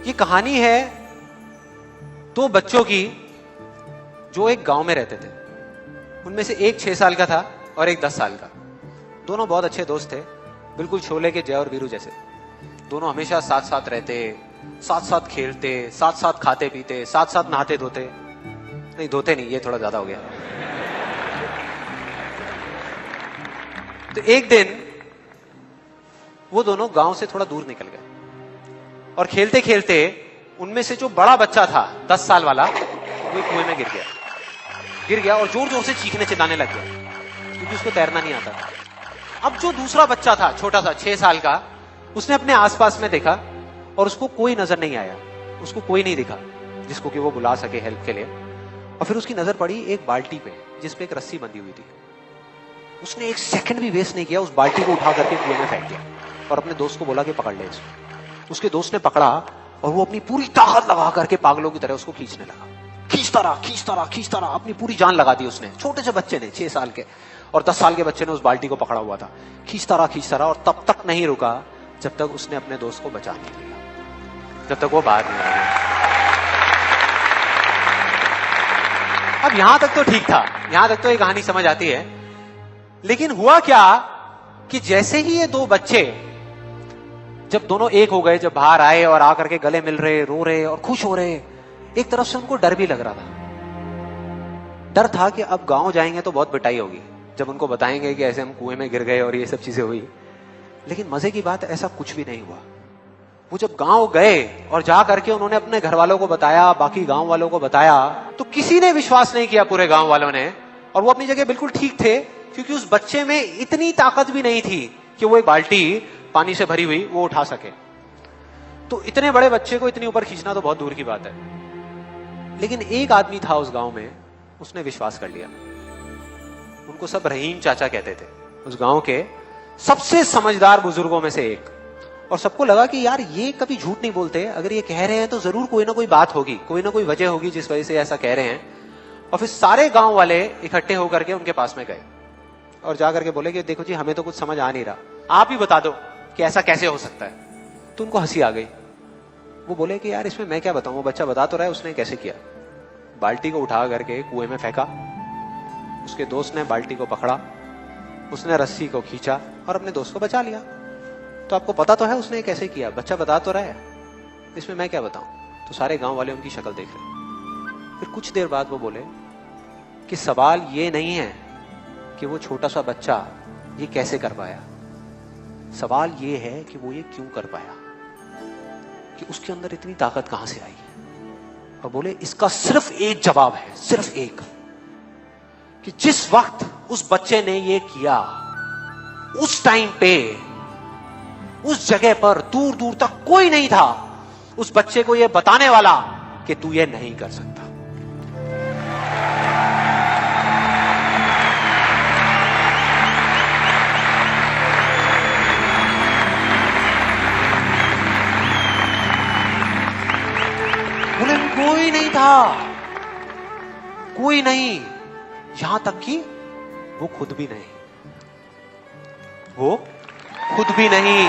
ये कहानी है दो बच्चों की जो एक गांव में रहते थे। उनमें से एक 6 साल का था और एक 10 साल का। दोनों बहुत अच्छे दोस्त थे, बिल्कुल शोले के जय और वीरू जैसे। दोनों हमेशा साथ साथ रहते, साथ साथ खेलते, साथ साथ खाते पीते, साथ साथ नहाते धोते। नहीं धोते नहीं, ये थोड़ा ज्यादा हो गया। तो एक दिन वो दोनों गांव से थोड़ा दूर निकल गए और खेलते खेलते उनमें से जो बड़ा बच्चा था 10 साल वाला, वो कुएं में गिर गया और जोर जोर से चीखने चिल्लाने लग गया क्योंकि उसको तैरना नहीं आता था। अब जो दूसरा बच्चा था छोटा सा 6 साल का, उसने अपने आसपास में देखा और उसको कोई नजर नहीं आया, उसको कोई नहीं दिखा जिसको कि वो बुला सके हेल्प के लिए। और फिर उसकी नजर पड़ी एक बाल्टी पे जिसपे एक रस्सी बंधी हुई थी। उसने एक सेकंड भी वेस्ट नहीं किया, उस बाल्टी को उठा करके कुएं में फेंक दिया और अपने दोस्त को बोला कि पकड़ ले इसको। उसके दोस्त ने पकड़ा और वो अपनी पूरी ताकत लगा करके पागलों की तरह उसको खींचने लगा। खींचता रहा, अपनी पूरी जान लगा दी उसने। छोटे से बच्चे ने, 6 साल के और 10 साल के बच्चे ने उस बाल्टी को पकड़ा हुआ था। खींचता रहा और तब तक नहीं रुका जब तक उसने अपने दोस्त को बचा नहीं लिया, जब तक वो बाहर नहीं आया। अब यहां तक तो ठीक था, यहां तक तो ये कहानी समझ आती है। लेकिन हुआ क्या कि जैसे ही ये दो बच्चे जब दोनों एक हो गए, जब बाहर आए और आकर के गले मिल रहे, रो रहे और खुश हो रहे, एक तरफ से उनको डर भी लग रहा था। डर था कि अब गांव जाएंगे तो बहुत पिटाई होगी जब उनको बताएंगे कि ऐसे हम कुएं में गिर गए और ये सब चीजें हुई। लेकिन मजे की बात, ऐसा कुछ भी नहीं हुआ। वो जब गांव गए और जा करके उन्होंने अपने घर वालों को बताया, बाकी गांव वालों को बताया, तो किसी ने विश्वास नहीं किया, पूरे गांव वालों ने। और वो अपनी जगह बिल्कुल ठीक थे क्योंकि उस बच्चे में इतनी ताकत भी नहीं थी कि वो एक बाल्टी पानी से भरी हुई वो उठा सके। तो इतने बड़े बच्चे को इतनी ऊपर खींचना तो बहुत दूर की बात है। लेकिन एक आदमी था उस गांव में, उसने विश्वास कर लिया। उनको सब रहीम चाचा कहते थे, उस गांव के सबसे समझदार बुजुर्गों में से एक। और सबको लगा कि यार ये कभी झूठ नहीं बोलते, अगर ये कह रहे हैं तो जरूर कोई ना कोई बात होगी, कोई ना कोई वजह होगी जिस वजह से ऐसा कह रहे हैं। और फिर सारे गांव वाले इकट्ठे होकर के उनके पास में गए और जाकर के बोले कि देखो जी, हमें तो कुछ समझ आ नहीं रहा, आप ही बता दो कि ऐसा कैसे हो सकता है। तो उनको हंसी आ गई। वो बोले कि यार इसमें मैं क्या बताऊं, वो बच्चा बता तो रहा है उसने कैसे किया। बाल्टी को उठा करके कुएं में फेंका, उसके दोस्त ने बाल्टी को पकड़ा, उसने रस्सी को खींचा और अपने दोस्त को बचा लिया। तो आपको पता तो है उसने कैसे किया, बच्चा बता तो रहा है, इसमें मैं क्या बताऊं। तो सारे गांव वाले उनकी शक्ल देख रहे। फिर कुछ देर बाद वो बोले कि सवाल ये नहीं है कि वो छोटा सा बच्चा ये कैसे कर पाया, सवाल ये है कि वो ये क्यों कर पाया, कि उसके अंदर इतनी ताकत कहां से आई। और बोले इसका सिर्फ एक जवाब है, सिर्फ एक, कि जिस वक्त उस बच्चे ने ये किया, उस टाइम पे उस जगह पर दूर दूर तक कोई नहीं था उस बच्चे को ये बताने वाला कि तू ये नहीं कर सकता। बोले कोई नहीं था, कोई नहीं, यहां तक कि वो खुद भी नहीं, वो खुद भी नहीं।